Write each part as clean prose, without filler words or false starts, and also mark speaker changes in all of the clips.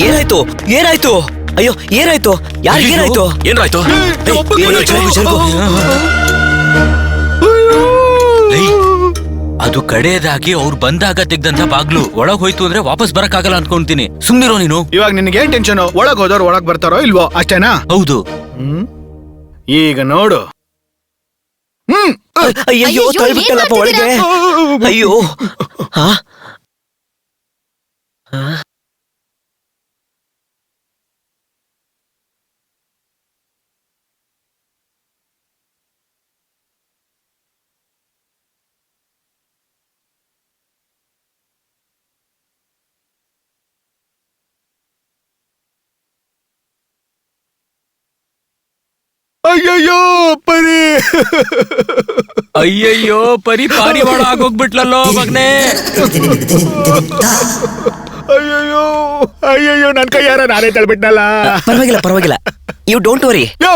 Speaker 1: ಏನಾಯ್ತು ಏನಾಯ್ತು? ಅಯ್ಯೋ ಏನಾಯ್ತು? ಯಾರಿಗೇನಾಯ್ತು?
Speaker 2: ಏನಾಯ್ತು? ಅದು ಕಡೆಯದಾಗಿ ಅವ್ರು ಬಂದಾಗ ತೆಗ್ದಂತ ಬಾಗ್ಲು ಒಳಗ್ ಹೋಯ್ತು ಅಂದ್ರೆ ವಾಪಸ್ ಬರಕ್ಕಾಗಲ್ಲ ಅನ್ಕೊಂತೀನಿ. ಸುಮ್ನಿರೋ ನೀನು.
Speaker 3: ಇವಾಗ ನಿನ್ಗೆ ಏನ್ ಟೆನ್ಷನ್? ಒಳಗ್ ಹೋದವ್ರು ಒಳಗ್ ಬರ್ತಾರೋ ಇಲ್ವೋ ಅಷ್ಟೇನಾ?
Speaker 2: ಹೌದು.
Speaker 3: ಈಗ ನೋಡು.
Speaker 1: ಅಯ್ಯೋ ತಳ್ಬಿಟ್ಟಲ್ಲಪ್ಪ ಒಳಗೆ. ಅಯ್ಯೋ ಹಾ
Speaker 3: ಅಯ್ಯಯ್ಯೋ ಪರಿ,
Speaker 2: ಅಯ್ಯಯ್ಯೋ ಪರಿ ಪಾರಿವಾಳ ಆಗೋಗ್ಬಿಟ್ಲಲ್ಲೋ ಮಗ್ನೆ.
Speaker 3: ಅಯ್ಯಯ್ಯೋ ಅಯ್ಯಯ್ಯೋ ನನ್ ಕೈಯಾರ ನಾನೇ ತಳ್ಬಿಟ್ನಲ್ಲ.
Speaker 1: ಪರವಾಗಿಲ್ಲ ಪರವಾಗಿಲ್ಲ, ಯು ಡೋಂಟ್ ವರಿ.
Speaker 3: ಯೋ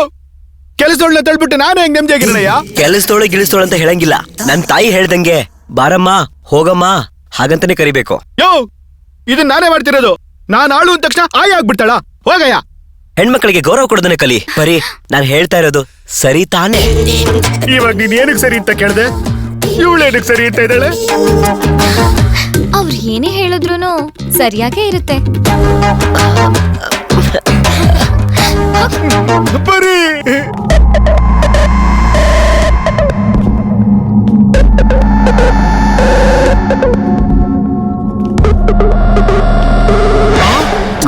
Speaker 3: ಕೆಲಸದೊಳ್ಳೆ ತಳ್ಬಿಟ್ಟು ನಾನು ಹೆಂಗ್ ನೆಮ್ಮದಿಯಾಗಿರಯ್ಯ?
Speaker 1: ಕೆಲಸದೊಳಗೆ ಗಿಳಿಸ್ತೋಳ ಅಂತ ಹೇಳಂಗಿಲ್ಲ. ನನ್ ತಾಯಿ ಹೇಳ್ದಂಗೆ ಬಾರಮ್ಮ ಹೋಗಮ್ಮ ಹಾಗಂತಾನೆ ಕರಿಬೇಕು.
Speaker 3: ಯೋ ಇದನ್ ನಾನೇ ಮಾಡ್ತಿರೋದು. ನಾನ್ ಆಳು ಅಂದ ತಕ್ಷಣ ಆಯ ಆಗ್ಬಿಡ್ತಾಳ. ಹೋಗಯ್ಯ.
Speaker 1: ಹೆಣ್ಮಕ್ಳಿಗೆ ಗೌರವ ಕೊಡೋದನ್ನ ಕಲಿ. ಪರಿ, ನಾನ್ ಹೇಳ್ತಾ ಇರೋದು ಸರಿ ತಾನೇ?
Speaker 3: ಇವಾಗ ನೀನ್ ಏನಕ್ ಸರಿ ಅಂತ ಕೇಳ್ದೆ? ಇವಳೇನಕ್ ಸರಿ ಅಂತ ಇದ್ದಾಳೆ?
Speaker 4: ಅವ್ರು ಏನೇ ಹೇಳಿದ್ರು ಸರಿಯಾಗೇ ಇರುತ್ತೆ.
Speaker 3: ಪರಿ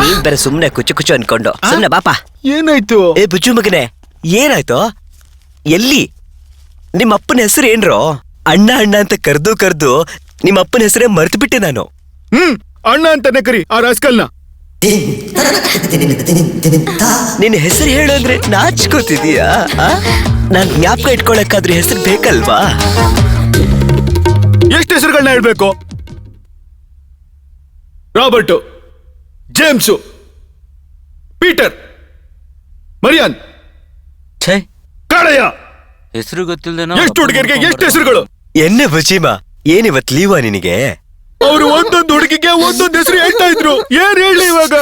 Speaker 1: ನೀನ್ ಬೇರೆ ಸುಮ್ನೆ ಕುಚ್ಚು ಕುಚ್ಚು ಅನ್ಕೊಂಡು ಸುಮ್ನೆ ಬಾಪಾ.
Speaker 3: ಏನಾಯ್ತು?
Speaker 1: ಏ ಬುಜ್ಜು ಮಗನೆ, ಏನಾಯ್ತು? ಎಲ್ಲಿ? ನಿಮ್ಮ ಅಪ್ಪನ ಹೆಸರು ಏನ್ರೋ? ಅಣ್ಣ ಅಣ್ಣ ಅಂತ ಕರ್ದು ನಿಮ್ಮ ಅಪ್ಪನ ಹೆಸರೇ ಮರ್ತು ಬಿಟ್ಟೆ ನಾನು.
Speaker 3: ಅಣ್ಣ ಅಂತಾನೆ ಕರಿ ಆ ರಾಸ್ಕಲ್ನ.
Speaker 1: ನಿನ್ನ ಹೆಸರು ಹೇಳು ಅಂದ್ರೆ ನಾಚ್ಕೋತಿದೀಯಾ? ನಾನ್ ಜ್ಞಾಪಕ ಇಟ್ಕೊಳಕ್ಕಾದ್ರೂ ಹೆಸರು ಬೇಕಲ್ವಾ?
Speaker 3: ಎಷ್ಟು ಹೆಸರುಗಳನ್ನ ಹೇಳ್ಬೇಕು? Robert, James, Peter, Marian, Kalayya.
Speaker 2: ಹೆಸರು ಗೊತ್ತಿಲ್ದೇನೋ.
Speaker 3: ಎಷ್ಟು ಹುಡುಗಿಯರಿಗೆ ಎಷ್ಟು ಹೆಸರುಗಳು?
Speaker 1: ಎನ್ನೆ ಬುಜಿಮ, ಏನಿವತ್ ಲೀವಾ ನಿನಗೆ?
Speaker 3: ಅವರು ಒಂದೊಂದು ಹುಡುಗಿಗೆ ಒಂದೊಂದು ಹೆಸರು ಹೇಳ್ತಾ ಇದ್ರು. ಏನ್ ಹೇಳಿ ಇವಾಗ?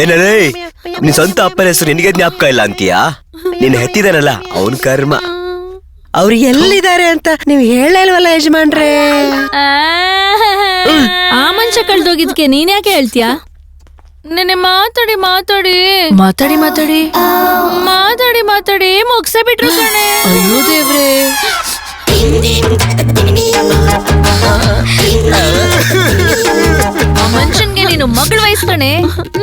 Speaker 1: ಏನಲೇ, ನಿನ್ ಸ್ವಂತ ಅಪ್ಪನ ಹೆಸರು ನಿನಗೆ ಜ್ಞಾಪಕ ಇಲ್ಲ ಅಂತೀಯಾ? ನಿನ್ ಹೆತ್ತಿದಾನಲ್ಲ ಅವನ್ ಕರ್ಮ. ಅವ್ರು ಎಲ್ಲಿದ್ದಾರೆ ಅಂತ ನೀವು ಹೇಳಲ್ವಲ್ಲ ಯಜಮಾನ್ರೆ?
Speaker 5: ಆ ಮನುಷ್ಯ ಕಳ್ದೋಗಿದ್ಕೆ ನೀನ್ ಯಾಕೆ ಹೇಳ್ತೀಯಾ? ನೆನೆ ಮಾತಾಡಿ ಮಾತಾಡಿ ಮಾತಾಡಿ ಮಾತಾಡಿ ಮಾತಾಡಿ ಮಾತಾಡಿ ಮುಗ್ಸೇ ಬಿಟ್ರು ಕಣೆ. ಅಯ್ಯೋ ದೇವ್ರೆ. ಆ ಮನುಷ್ಯನ್ಗೆ ನೀನು ಮಗಳ ವಯಸ್ಸು ಕಣೆ.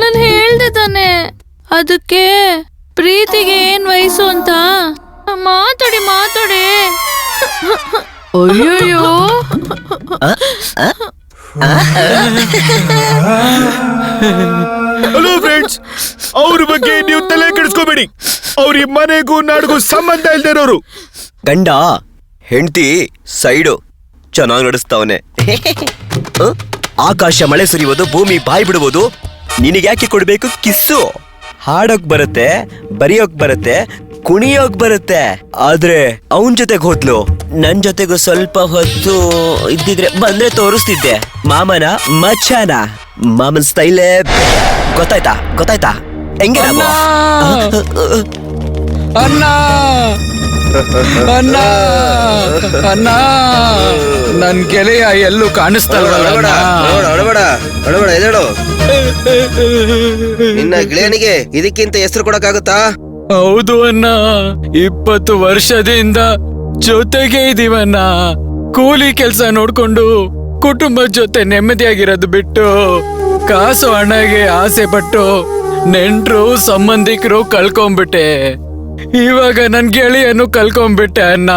Speaker 5: ನಾನು ಹೇಳ್ದೆ ತಾನೆ, ಅದಕ್ಕೆ ಪ್ರೀತಿಗೆ ಏನ್ ವಯಸ್ಸು ಅಂತ. ಮಾತಾಡಿ ಮಾತಾಡಿ. ಅಯ್ಯೋ
Speaker 3: ಹಲೋ ಫ್ರೆಂಡ್ಸ್, ಅವ್ರ ಬಗ್ಗೆ ನೀವು ತಲೆ ಕೆಡಿಸ್ಕೋಬೇಡಿ. ಅವ್ರ ಈ ಮನೆಗೂ ನಾಡಿಗೂ ಸಂಬಂಧ ಇಲ್ದಿರೋರು.
Speaker 1: ಗಂಡ ಹೆಂಡತಿ ಸೈಡು ಚೆನ್ನಾಗಿ ನಡೆಸ್ತಾವನೆ. ಆಕಾಶ ಮಳೆ ಸುರಿಯೋದು, ಭೂಮಿ ಬಾಯಿ ಬಿಡುವುದು. ನಿನಗ್ಯಾಕೆ ಕೊಡ್ಬೇಕು ಕಿಸ್ಸು? ಹಾಡೋಕ್ ಬರುತ್ತೆ, ಬರೆಯೋಕ್ ಬರುತ್ತೆ, ಕುಣಿಯೋಕ್ ಬರುತ್ತೆ. ಆದ್ರೆ ಅವನ್ ಜೊತೆಗೆ ಹೋದ್ಲು. ನನ್ ಜೊತೆಗೂ ಸ್ವಲ್ಪ ಹೊತ್ತು ಇದ್ದಿದ್ರೆ ಬಂದ್ರೆ ತೋರಿಸ್ತಿದ್ದೆ. ಮಾಮನ ಮಚ್ಚಾನ, ಮಾಮನ್ ಸ್ಟೈಲೇ ಗೊತ್ತಾಯ್ತಾ? ಗೊತ್ತಾಯ್ತಾ ಹೆಂಗೆ?
Speaker 6: ಅಣ್ಣ ಅಣ್ಣ ಅಣ್ಣ, ನನ್ ಗೆಳೆಯ ಎಲ್ಲೂ ಕಾಣಿಸ್ತಾಳ.
Speaker 7: ನಿನ್ನ ಗೆಳೆಯನಿಗೆ ಇದಕ್ಕಿಂತ ಹೆಸರು ಕೊಡಕ್ಕಾಗುತ್ತಾ?
Speaker 6: ಹೌದು ಅಣ್ಣ, 20 ವರ್ಷದಿಂದ ಜೊತೆಗೆ ಇದೀವಣ್ಣ. ಕೂಲಿ ಕೆಲ್ಸ ನೋಡ್ಕೊಂಡು ಕುಟುಂಬದ ಜೊತೆ ನೆಮ್ಮದಿಯಾಗಿರೋದು ಬಿಟ್ಟು ಕಾಸು ಹಣಗೆ ಆಸೆ ಪಟ್ಟು ನೆಂಟ್ರು ಸಂಬಂಧಿಕರು ಕಳ್ಕೊಂಡ್ಬಿಟ್ಟೆ. ಇವಾಗ ನನ್ ಗೆಳೆಯನು ಕಳ್ಕೊಂಡ್ಬಿಟ್ಟೆ ಅಣ್ಣ.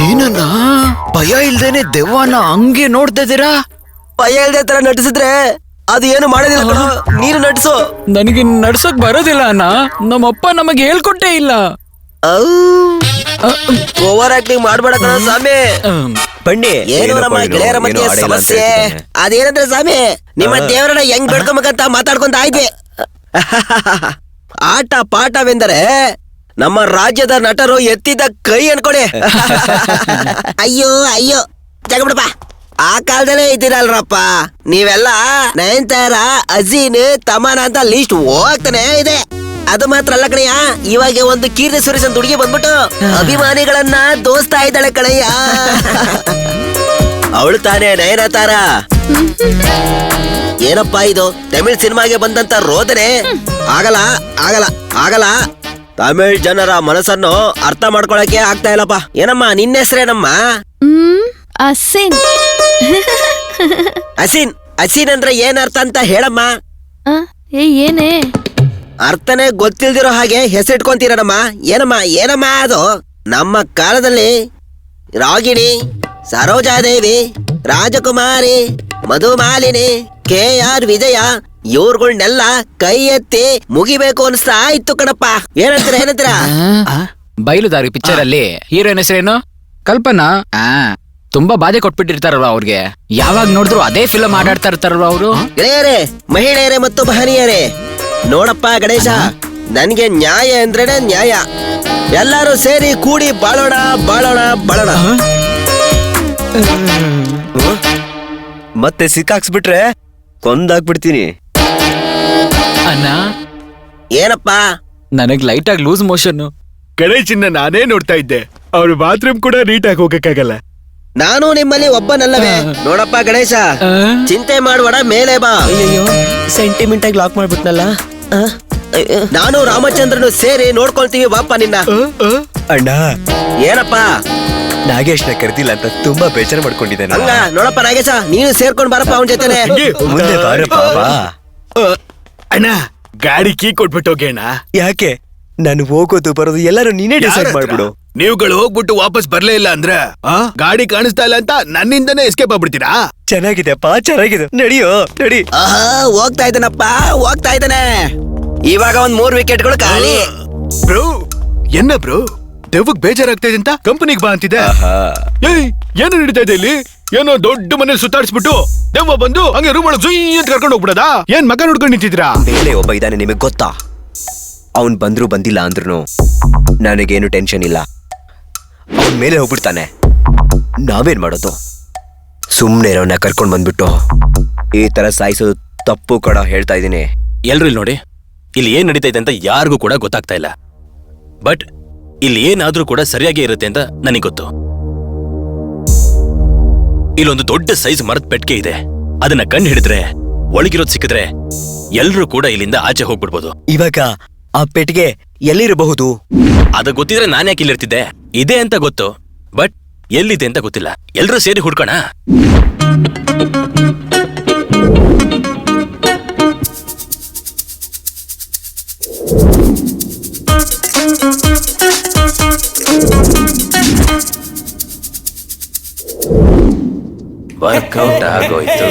Speaker 6: ಏನನ್ನ ಭಯ ಇಲ್ದೇನೆ ದೆವ್ವನ ಹಂಗೆ ನೋಡ್ತಾ ಇದೀರಾ?
Speaker 1: ಭಯ ಇಲ್ದೇ ತರ ನಟಿಸಿದ್ರೆ ಅದು ಏನು ಮಾಡೋದಿಲ್ಲ ಕಣೋ. ನೀನು ನಟಿಸು.
Speaker 6: ನನಗೆ ನಡ್ಸೋಕ್ ಬರೋದಿಲ್ಲ ಅಣ್ಣ. ನಮ್ಮಪ್ಪ ನಮಗೆ ಹೇಳ್ಕೊಟ್ಟೇ ಇಲ್ಲ.
Speaker 7: ಓವರ್ ಆಕ್ಟಿಂಗ್ ಮಾಡ್ಬೇಡ ಕಣ ಸ್ವಾಮಿ.
Speaker 1: ಬನ್ನಿ
Speaker 7: ಏನು ನಮ್ಮ ಗೆಳೆಯರ ಮಧ್ಯೆ ಸಮಸ್ಯೆ ಅದೇನಂದ್ರೆ ಸ್ವಾಮಿ, ನಿಮ್ಮ ದೇವರನ್ನ ಹೆಂಗ್ ಬೇಡ್ಕೊಬೇಕಂತ ಮಾತಾಡ್ಕೊಂತ ಆಯ್ತೆ. ಆಟ ಪಾಠವೆಂದರೆ ನಮ್ಮ ರಾಜ್ಯದ ನಟರು ಎತ್ತಿದ ಕೈ ಅನ್ಕೊಡಿ. ಅಯ್ಯೋ ಅಯ್ಯೋ ಜಗಬಿಡಪ್ಪ, ಆ ಕಾಲದಲ್ಲೇ ಇದ್ದೀರಲ್ರಪ್ಪ ನೀವೆಲ್ಲ. ನಯನತಾರ, ಅಜೀನ್, ತಮನ ಅಂತ ಲೀಸ್ಟ್ ಹೋಗ್ತಾನೆ ಇದೆ. ಅದು ಮಾತ್ರ ಅಲ್ಲ ಕಣಯ್ಯ, ಇವಾಗ ಒಂದು ಕೀರ್ತಿ ಸುರೇಶ್ ಅಂತ ಹುಡುಗಿ ಬಂದ್ಬಿಟ್ಟು ಅಭಿಮಾನಿಗಳನ್ನ ದೋಸ್ತಾ ಇದ್ದಾಳೆ ಕಣಯ್ಯ. ಅವಳು ತಾನೇ ನಯನತಾರ. ಏನಪ್ಪಾ ಇದು ತಮಿಳ್ ಸಿನಿಮಾಗೆ ಬಂದಂತ ರೋದನೆ. ಆಗಲ್ಲ ಆಗಲ್ಲ ಆಗಲ್ಲ, ತಮಿಳ್ ಜನರ ಮನಸ್ಸನ್ನು ಅರ್ಥ ಮಾಡ್ಕೊಳಕ್ಕೆ ಆಗ್ತಾ ಇಲ್ಲಪ್ಪ. ಏನಮ್ಮ ನಿನ್ನ ಹೆಸರೇನಮ್ಮ?
Speaker 5: ಅಸಿನ್.
Speaker 7: ಅಸಿನ್. ಅಸಿನ್ ಅಂದ್ರೆ ಏನ್ ಅರ್ಥ ಅಂತ ಹೇಳಮ್ಮ.
Speaker 5: ಏನೇ
Speaker 7: ಅರ್ಥನೇ ಗೊತ್ತಿಲ್ದಿರೋ ಹಾಗೆ ಹೆಸರಿಟ್ಕೊಂತೀರಮ್ಮ. ಏನಮ್ಮ ಏನಮ್ಮ ಅದು? ನಮ್ಮ ಕಾಲದಲ್ಲಿ ರಾಗಿಣಿ, ಸರೋಜಾದೇವಿ, ರಾಜಕುಮಾರಿ, ಮಧುಮಾಲಿನಿ, KR ವಿಜಯ ಇವ್ರುಗಳ್ನೆಲ್ಲ ಕೈ ಎತ್ತಿ ಮುಗಿಬೇಕು ಅನ್ಸ್ತಾ ಇತ್ತು ಕಣಪ್ಪ. ಏನಂತೀರಾ?
Speaker 6: ಬಯಲುದಾರಿ ಪಿಕ್ಚರ್ ಅಲ್ಲಿ ಹೀರೋಯಿನ್ ಹೆಸರೇನು? ಕಲ್ಪನಾ. ತುಂಬಾ ಬಾಧೆ ಕೊಟ್ಬಿಟ್ಟಿರ್ತಾರಲ್ವ ಅವ್ರಿಗೆ. ಯಾವಾಗ ನೋಡಿದ್ರು ಅದೇ ಫಿಲಂ ಆಡಾಡ್ತಾ ಇರ್ತಾರಲ್ವ ಅವರು.
Speaker 7: ಗೆಳೆಯರೇ, ಮಹಿಳೆಯರೇ ಮತ್ತು ಮಹನೀಯರೇ, ನೋಡಪ್ಪ ಗಣೇಶ, ನನ್ಗೆ ನ್ಯಾಯ ಅಂದ್ರೇನೆ ನ್ಯಾಯ. ಎಲ್ಲರೂ ಸೇರಿ ಕೂಡಿ ಬಾಳೋಣ ಬಾಳೋಣ ಬಾಳೋಣ.
Speaker 1: ಮತ್ತೆ ಸಿಕ್ಕಾಕ್ಸ್ಬಿಟ್ರೆ ಕೊಂದಾಕ್ಬಿಡ್ತೀನಿ.
Speaker 6: ಅಣ್ಣ,
Speaker 7: ಏನಪ್ಪ?
Speaker 6: ನನಗ್ ಲೈಟ್ ಆಗಿ ಲೂಸ್ ಮೋಷನ್.
Speaker 3: ಗಣೇಶನ್ನ ನಾನೇ ನೋಡ್ತಾ ಇದ್ದೆ. ಅವ್ರ ಬಾತ್ರೂಮ್ ಕೂಡ ನೀಟಾಗಿ ಹೋಗಕ್ಕಾಗಲ್ಲ.
Speaker 7: ನಾನು ನಿಮ್ಮಲ್ಲಿ ಒಬ್ಬನಲ್ಲವೇ. ನೋಡಪ್ಪ ಗಣೇಶ, ಚಿಂತೆ ಮಾಡುವಡ ಮೇಲೆ ಬಾ.
Speaker 1: ಅಯ್ಯಯ್ಯೋ, ಸೆಂಟಿಮೆಂಟ್ ಆಗಿ ಲಾಕ್ ಮಾಡ್ಬಿಟ್ನಲ್ಲ.
Speaker 7: ನಾನು ರಾಮಚಂದ್ರನು ಸೇರಿ ನೋಡ್ಕೊಳ್ತೀವಿ ಬಾಪ ನಿನ್ನ.
Speaker 1: ಅಣ್ಣ,
Speaker 7: ಏನಪ್ಪ?
Speaker 1: ನಾಗೇಶ್ನ ಕರೆದಿಲ್ಲ ಅಂತ ತುಂಬಾ ಬೇಜಾರು ಮಾಡ್ಕೊಂಡಿದ್ದಾನೆ.
Speaker 7: ಹಂಗ ನೋಡಪ್ಪ ನಾಗೇಶ, ನೀನು ಸೇರ್ಕೊಂಡ್ ಬಾರಪ್ಪ ಅವನ ಜೊತೆನೆ.
Speaker 1: ಮುಂದೆ ಬಾರಪ್ಪ ಬಾ.
Speaker 3: ಅಣ್ಣ, ಗಾಡಿ ಕೀ ಕೊಟ್ಬಿಟ್ಟು ಹೋಗಿ ಅಣ್ಣ.
Speaker 1: ಯಾಕೆ? ನಾನು ಹೋಗೋದು ಬರೋದು ಎಲ್ಲರೂ ನೀನೇ ಡಿಸೈಡ್ ಮಾಡ್ಬಿಡು.
Speaker 3: ನೀವುಗಳು ಹೋಗ್ಬಿಟ್ಟು ವಾಪಸ್ ಬರ್ಲೇ ಇಲ್ಲ ಅಂದ್ರೆ ಗಾಡಿ ಕಾಣಿಸ್ತಾ ಇಲ್ಲ ಅಂತ ನನ್ನಿಂದನೇ ಎಸ್ಕೇಪ್ ಆಗ್ಬಿಡ್ತೀರಾ?
Speaker 1: ಚೆನ್ನಾಗಿದೆಪ್ಪ, ಚೆನ್ನಾಗಿದೆ. ನಡಿಯೋ ನಡಿ.
Speaker 7: ಹೋಗ್ತಾ ಇದ್ದಾನಪ್ಪ, ಹೋಗ್ತಾ ಇದ್ದಾನೆ. ಇವಾಗ ಒಂದ್ 3 ವಿಕೆಟ್ಗಳು ಖಾಲಿ.
Speaker 3: ಬ್ರೋ, ಎನ್ನ ಬ್ರೋ, ದೆವ್ವಗ್ ಬೇಜಾರಾಗ್ತಾ ಇದೆ ಅಂತ ಕಂಪನಿಗೆ ಬಾ ಅಂತಿದೆ. ಏಯ್, ಏನು ನಡೀತಾ ಇದೆ ಇಲ್ಲಿ? ಏನೋ ದೊಡ್ಡ ಮನೆ ಸುತ್ತಾಡಿಸ್ಬಿಟ್ಟು ದೆವ್ವ ಬಂದು ಹಂಗೆ ರೂಮ್ ಒಳಗೆ ಜುಯ್ ಅಂತ ಕರ್ಕೊಂಡು ಹೋಗ್ಬಿಡದ? ಏನ್ ಮಗ ನೋಡ್ಕೊಂಡು ನಿಂತಿದ್ರಾ?
Speaker 1: ಮೇಲೆ ಒಬ್ಬ ಇದ್ದಾನೆ, ನಿಮಗ್ ಗೊತ್ತಾ? ಅವನ್ ಬಂದ್ರು ಬಂದಿಲ್ಲ ಅಂದ್ರೂ ನನಗೇನು ಟೆನ್ಷನ್ ಇಲ್ಲ. ಅವನ್ ಮೇಲೆ ಹೋಗ್ಬಿಡ್ತಾನೆ. ನಾವೇನ್ ಮಾಡೋದು? ಸುಮ್ನೆ ಇರೋನ್ನ ಕರ್ಕೊಂಡ್ ಬಂದ್ಬಿಟ್ಟು ಈ ತರ ಸಾಯಿಸೋದು ತಪ್ಪು ಕಡ, ಹೇಳ್ತಾ ಇದೀನಿ.
Speaker 8: ಎಲ್ರು ಇಲ್ಲಿ ನೋಡಿ, ಇಲ್ಲಿ ಏನ್ ನಡೀತಾ ಇದೆ ಅಂತ ಯಾರಿಗೂ ಕೂಡ ಗೊತ್ತಾಗ್ತಾ ಇಲ್ಲ. ಬಟ್ ಇಲ್ಲಿ ಏನಾದ್ರೂ ಕೂಡ ಸರಿಯಾಗಿ ಇರುತ್ತೆ ಅಂತ ನನಗೆ ಗೊತ್ತು. ಇಲ್ಲೊಂದು ದೊಡ್ಡ ಸೈಜ್ ಮರದ ಪೆಟ್ಟಿಗೆ ಇದೆ. ಅದನ್ನ ಕಣ್ಣು ಹಿಡಿದ್ರೆ ಒಳಗಿರೋದ್ ಸಿಕ್ಕಿದ್ರೆ ಎಲ್ರೂ ಕೂಡ ಇಲ್ಲಿಂದ ಆಚೆ ಹೋಗ್ಬಿಡ್ಬೋದು.
Speaker 1: ಇವಾಗ ಆ ಪೆಟ್ಟಿಗೆ ಎಲ್ಲಿರಬಹುದು?
Speaker 8: ಅದು ಗೊತ್ತಿದ್ರೆ ನಾನು ಯಾಕೆ ಇಲ್ಲಿರ್ತಿದ್ದೆ? ಇದೆ ಅಂತ ಗೊತ್ತು, ಬಟ್ ಎಲ್ಲಿದೆ ಅಂತ ಗೊತ್ತಿಲ್ಲ. ಎಲ್ರೂ ಸೇರಿ ಹುಡ್ಕೋಣ. ವರ್ಕೌಟ್ ಆಗೋಯ್ತು.